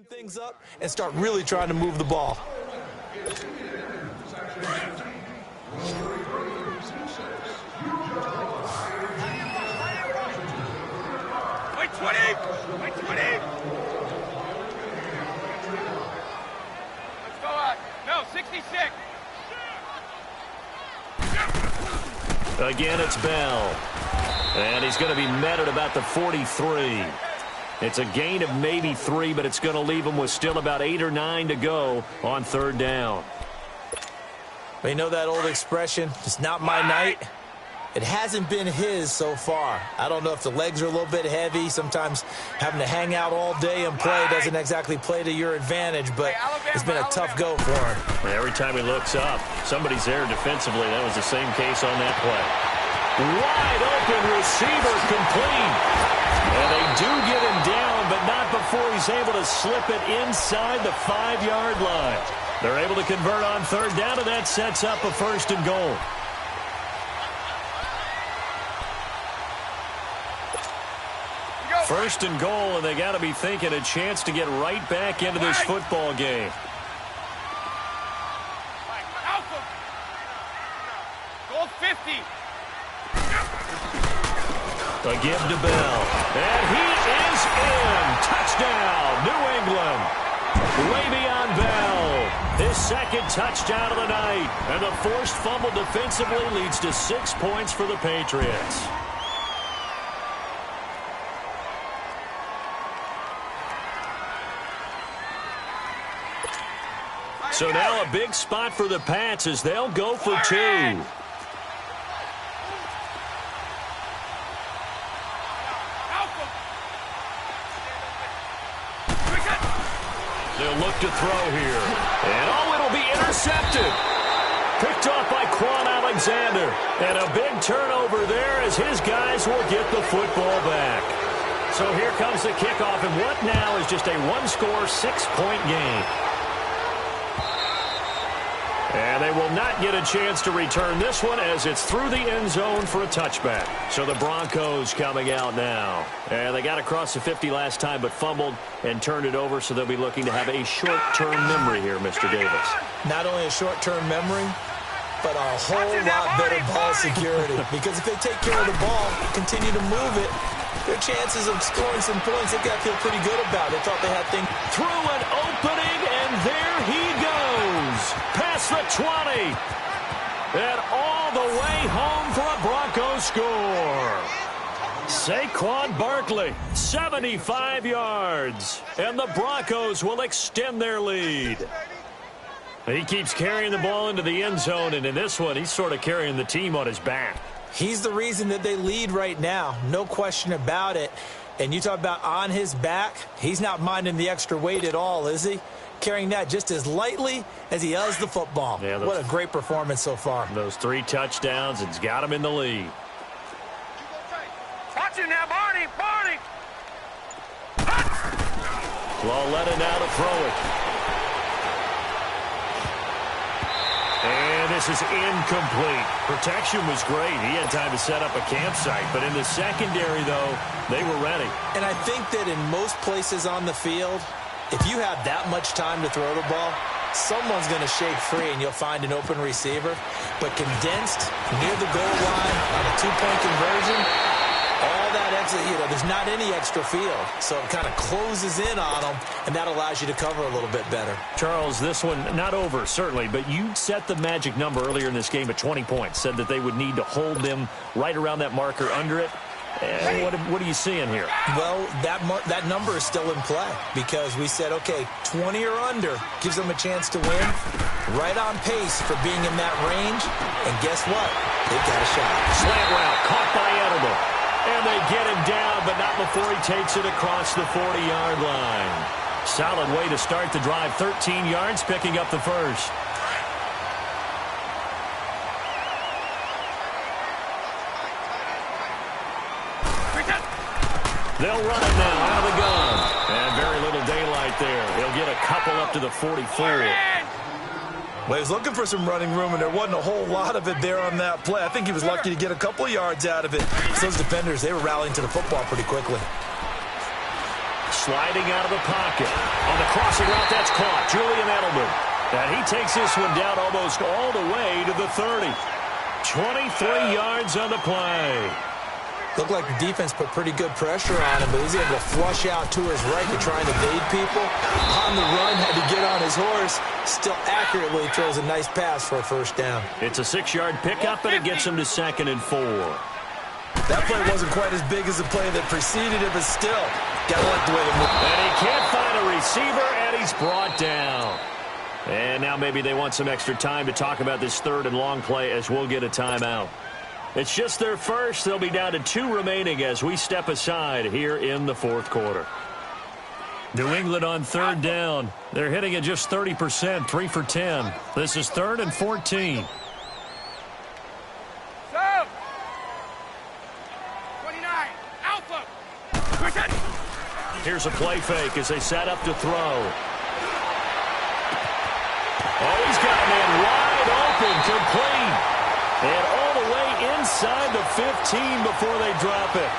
Things up and start really trying to move the ball. Wait 20! Wait 20! Let's go out. No, 66. Again, it's Bell. And he's going to be met at about the 43. It's a gain of maybe 3, but it's going to leave him with still about 8 or 9 to go on third down. You know that old expression, it's not my night? It hasn't been his so far. I don't know if the legs are a little bit heavy. Sometimes having to hang out all day and play doesn't exactly play to your advantage, but it's been a tough go for him. Every time he looks up, somebody's there defensively. That was the same case on that play. Wide open receiver complete. And they do get him down, but not before he's able to slip it inside the 5-yard line. They're able to convert on third down, and that sets up a 1st and goal. First and goal, and they got to be thinking a chance to get right back into this football game. Goal 50. A give to Bell. And he is in. Touchdown, New England. Le'Veon Bell. His second touchdown of the night. And the forced fumble defensively leads to 6 points for the Patriots. So now a big spot for the Pats as they'll go for 2. They'll look to throw here. And, it'll be intercepted. Picked off by Quan Alexander. And a big turnover there as his guys will get the football back. So here comes the kickoff, and what now is just a one-score, 6-point game. And they will not get a chance to return this one as it's through the end zone for a touchback. So the Broncos coming out now. And they got across the 50 last time but fumbled and turned it over, so they'll be looking to have a short-term memory here, Mr. Davis. Not only a short-term memory, but a whole lot better ball security. Because if they take care of the ball, continue to move it, their chances of scoring some points, they've got to feel pretty good about it. They thought they had things. Through an opening, and there he goes. Past the 20. And all the way home for a Broncos score. Saquon Barkley, 75 yards. And the Broncos will extend their lead. He keeps carrying the ball into the end zone, and in this one, he's sort of carrying the team on his back. He's the reason that they lead right now, no question about it. And you talk about on his back, he's not minding the extra weight at all, is he? Carrying that just as lightly as he does the football. Yeah, what a great performance so far. Those 3 touchdowns, it's got him in the lead. Watch him now, Barney, Barney. Lauletta now to throw it. And this is incomplete. Protection was great. He had time to set up a campsite. But in the secondary, though, they were ready. And I think that in most places on the field, if you have that much time to throw the ball, someone's going to shake free and you'll find an open receiver. But condensed near the goal line on a 2-point conversion, all that extra, there's not any extra field. So it kind of closes in on them, and that allows you to cover a little bit better. Charles, this one not over, certainly, but you set the magic number earlier in this game at 20 points, said that they would need to hold them right around that marker under it. What are you seeing here? Well, that number is still in play because we said, okay, 20 or under gives them a chance to win. Right on pace for being in that range. And guess what? They've got a shot. Slant route caught by Edelman. And they get him down, but not before he takes it across the 40-yard line. Solid way to start the drive. 13 yards, picking up the first. They'll run it now out of the gun. And very little daylight there. He'll get a couple up to the 44. Well, he was looking for some running room, and there wasn't a whole lot of it there on that play. I think he was lucky to get a couple of yards out of it. So those defenders, they were rallying to the football pretty quickly. Sliding out of the pocket. On the crossing route, that's caught. Julian Edelman. And he takes this one down almost all the way to the 30. 23 yards on the play. Looked like the defense put pretty good pressure on him, but he's able to flush out to his right to try and evade people. On the run, had to get on his horse. Still accurately throws a nice pass for a first down. It's a 6-yard pickup, and it gets him to 2nd and 4. That play wasn't quite as big as the play that preceded it, but still, gotta like the way they move. And he can't find a receiver, and he's brought down. And now maybe they want some extra time to talk about this 3rd and long play as we'll get a timeout. It's just their first. They'll be down to 2 remaining as we step aside here in the 4th quarter. New England on 3rd down. They're hitting at just 30%, 3 for 10. This is 3rd and 14. 29, Alpha. Here's a play fake as they set up to throw. Oh, he's got a man wide open, complete. And all the way inside the 15 before they drop it.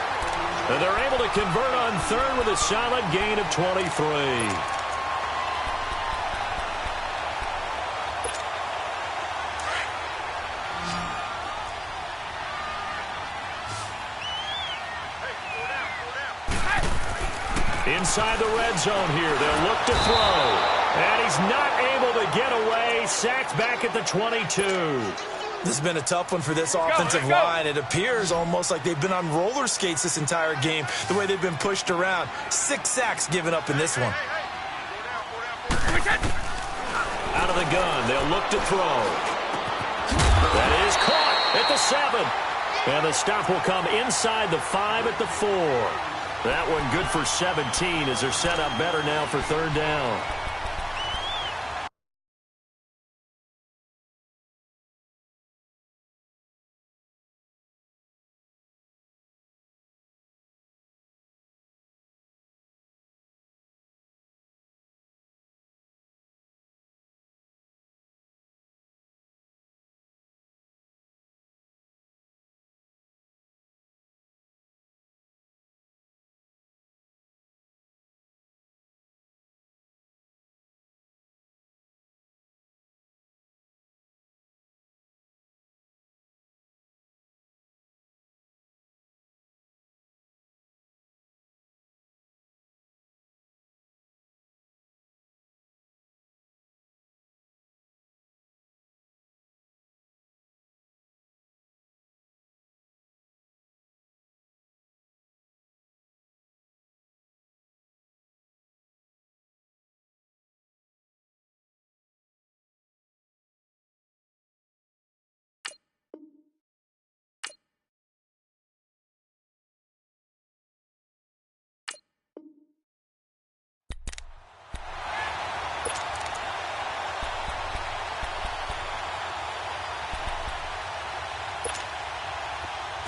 And they're able to convert on 3rd with a solid gain of 23. Inside the red zone here. They'll look to throw. And he's not able to get away. Sacked back at the 22. This has been a tough one for this offensive line. It appears almost like they've been on roller skates this entire game, the way they've been pushed around. 6 sacks given up in this one. Out of the gun, they'll look to throw. That is caught at the 7. And the stop will come inside the 5 at the 4. That one good for 17 as they're set up better now for 3rd down.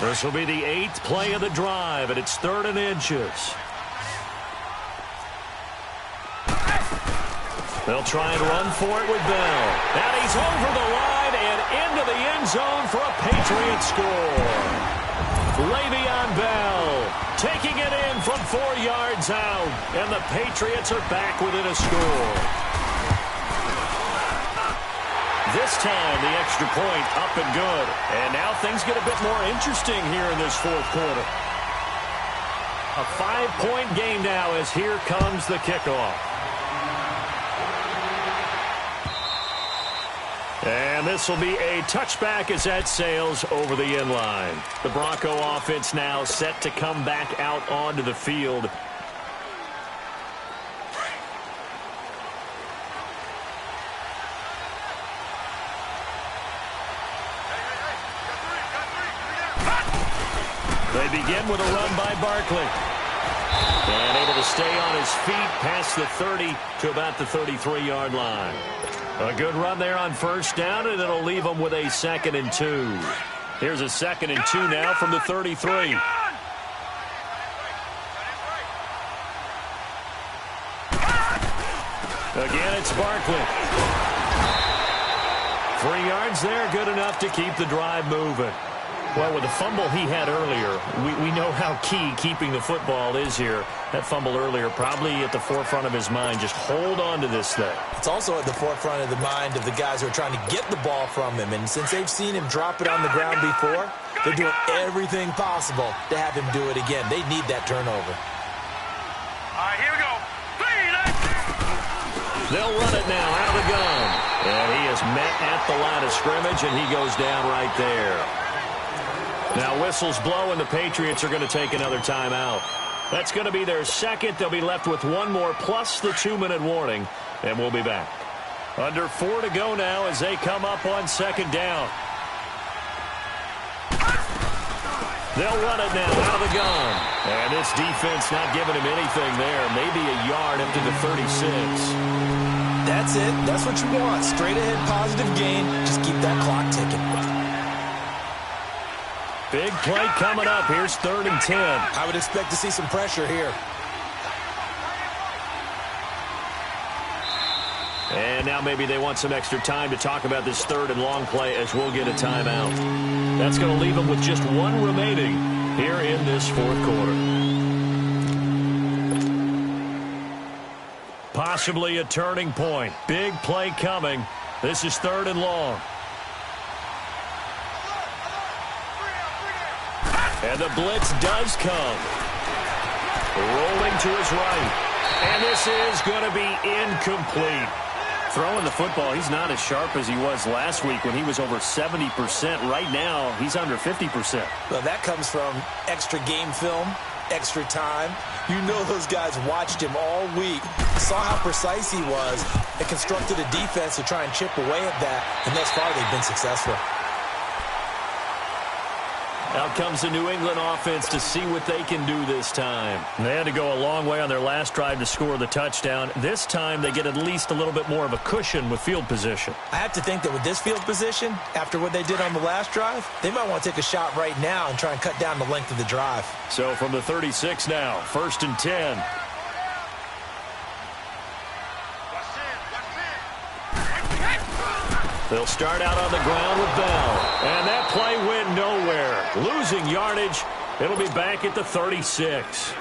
This will be the 8th play of the drive, and it's 3rd and inches. They'll try and run for it with Bell. And he's over the line and into the end zone for a Patriot score. Le'Veon Bell taking it in from 4 yards out, and the Patriots are back within a score. This time, the extra point up and good. And now things get a bit more interesting here in this 4th quarter. A 5-point game now as here comes the kickoff. And this will be a touchback as that sails over the end line. The Bronco offense now set to come back out onto the field. They begin with a run by Barkley. And able to stay on his feet past the 30 to about the 33-yard line. A good run there on 1st down, and it'll leave them with a 2nd and 2. Here's a 2nd and 2 now from the 33. Again, it's Barkley. 3 yards there, good enough to keep the drive moving. Well, with the fumble he had earlier, we know how key keeping the football is here. That fumble earlier probably at the forefront of his mind. Just hold on to this thing. It's also at the forefront of the mind of the guys who are trying to get the ball from him. And since they've seen him drop it on the ground before, they're doing everything possible to have him do it again. They need that turnover. All right, here we go. They'll run it now out of the gun. And he is met at the line of scrimmage, and he goes down right there. Now whistles blow, and the Patriots are going to take another timeout. That's going to be their 2nd. They'll be left with 1 more plus the 2-minute warning, and we'll be back. Under 4 to go now as they come up on 2nd down. They'll run it now out of the gun. And this defense not giving him anything there. Maybe a yard up to the 36. That's it. That's what you want. Straight ahead positive gain. Just keep that clock ticking. Big play coming up. Here's 3rd and 10. I would expect to see some pressure here. And now maybe they want some extra time to talk about this 3rd and long play as we'll get a timeout. That's going to leave them with just 1 remaining here in this 4th quarter. Possibly a turning point. Big play coming. This is 3rd and long. And the blitz does come. Rolling to his right. And this is going to be incomplete. Throwing the football, he's not as sharp as he was last week when he was over 70%. Right now, he's under 50%. Well, that comes from extra game film, extra time. You know those guys watched him all week, saw how precise he was, and constructed a defense to try and chip away at that. And thus far, they've been successful. Out comes the New England offense to see what they can do this time. They had to go a long way on their last drive to score the touchdown. This time they get at least a little bit more of a cushion with field position. I have to think that with this field position, after what they did on the last drive, they might want to take a shot right now and try and cut down the length of the drive. So from the 36 now, 1st and 10. They'll start out on the ground with Bell. And that play went nowhere. Losing yardage. It'll be back at the 36.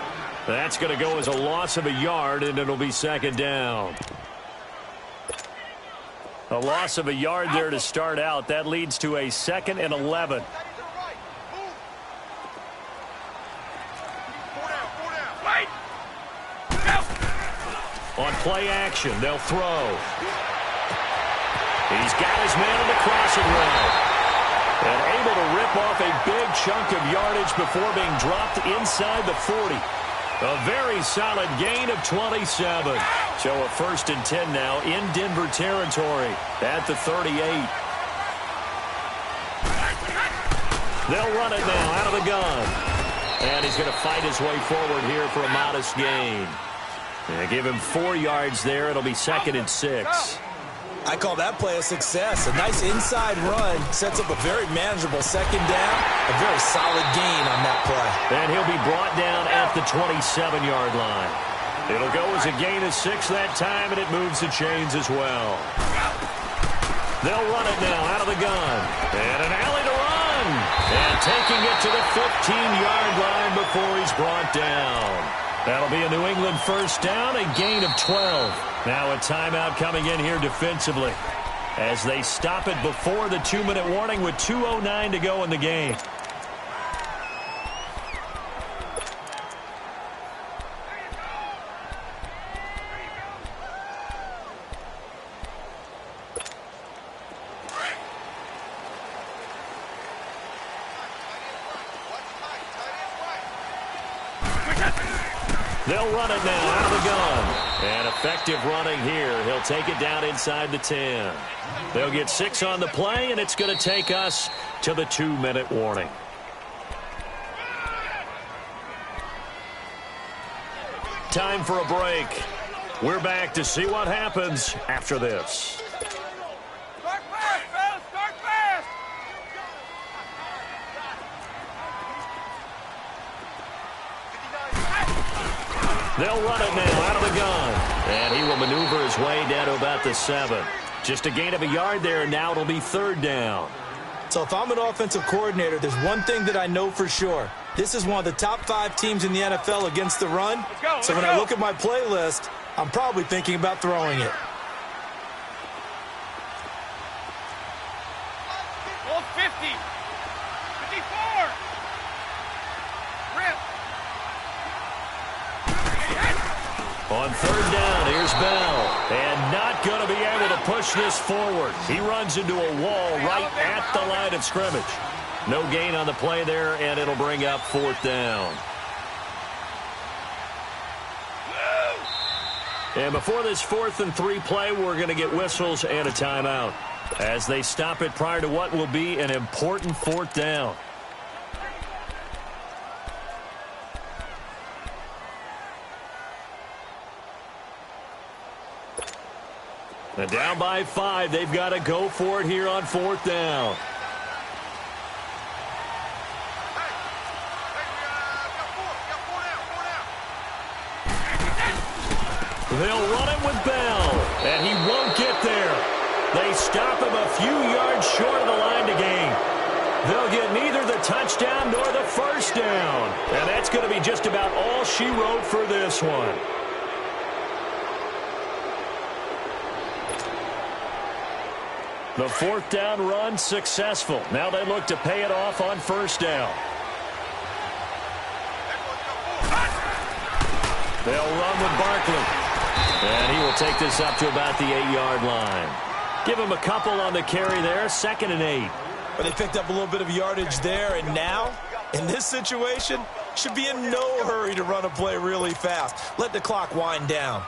That's going to go as a loss of a yard, and it'll be 2nd down. A loss of a yard there to start out. That leads to a 2nd and 11. On play action, they'll throw. He's got his man on the crossing route. And able to rip off a big chunk of yardage before being dropped inside the 40. A very solid gain of 27. So a 1st and 10 now in Denver territory at the 38. They'll run it now out of the gun. And he's going to fight his way forward here for a modest gain. They give him 4 yards there. It'll be 2nd and 6. I call that play a success. A nice inside run sets up a very manageable second down. A very solid gain on that play. And he'll be brought down at the 27-yard line. It'll go as a gain of 6 that time, and it moves the chains as well. They'll run it now out of the gun. And an alley to run. And taking it to the 15-yard line before he's brought down. That'll be a New England first down, a gain of 12. Now a timeout coming in here defensively as they stop it before the 2-minute warning with 2:09 to go in the game. They'll run it now out of the gun. And effective running here. He'll take it down inside the 10. They'll get 6 on the play, and it's going to take us to the 2-minute warning. Time for a break. We're back to see what happens after this. Start fast, fellas. Start fast. They'll run it now out of the gun. And he will maneuver his way down to about the 7. Just a gain of a yard there, and now it'll be 3rd down. So if I'm an offensive coordinator, there's one thing that I know for sure. This is one of the top 5 teams in the NFL against the run. So when I look at my playlist, I'm probably thinking about throwing it. Old 50. 54. Rip. On 3rd down, here's Bell. And not going to be able to push this forward. He runs into a wall right at the line of scrimmage. No gain on the play there, and it'll bring up 4th down. And before this 4th and 3 play, we're going to get whistles and a timeout as they stop it prior to what will be an important 4th down. And down by 5, they've got to go for it here on 4th down. They'll run it with Bell, and he won't get there. They stop him a few yards short of the line to gain. They'll get neither the touchdown nor the first down. And that's going to be just about all she wrote for this one. The 4th down run successful. Now they look to pay it off on 1st down. They'll run with Barkley. And he will take this up to about the 8-yard line. Give him a couple on the carry there. 2nd and 8. But they picked up a little bit of yardage there, and now, in this situation, should be in no hurry to run a play really fast. Let the clock wind down.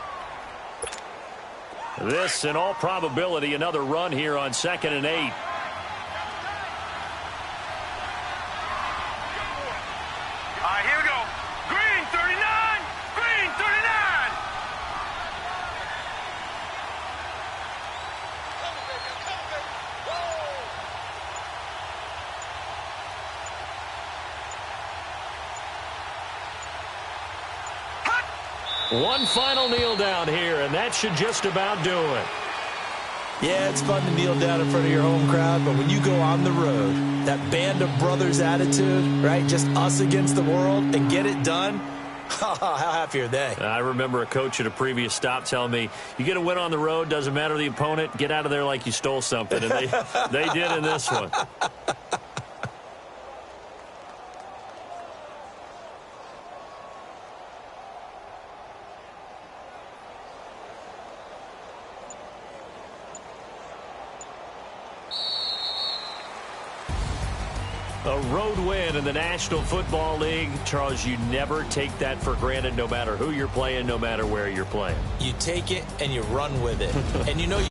This, in all probability, another run here on 2nd and 8. Here we go. Green 39. Green 39. One final kneel down here, and that should just about do it. Yeah, it's fun to kneel down in front of your home crowd, but when you go on the road, that band of brothers attitude, right, just us against the world, and get it done, how happy are they? I remember a coach at a previous stop telling me, you get a win on the road, doesn't matter the opponent, get out of there like you stole something, and they did in this one. A road win in the National Football League. Charles, you never take that for granted no matter who you're playing, no matter where you're playing. You take it and you run with it. And you know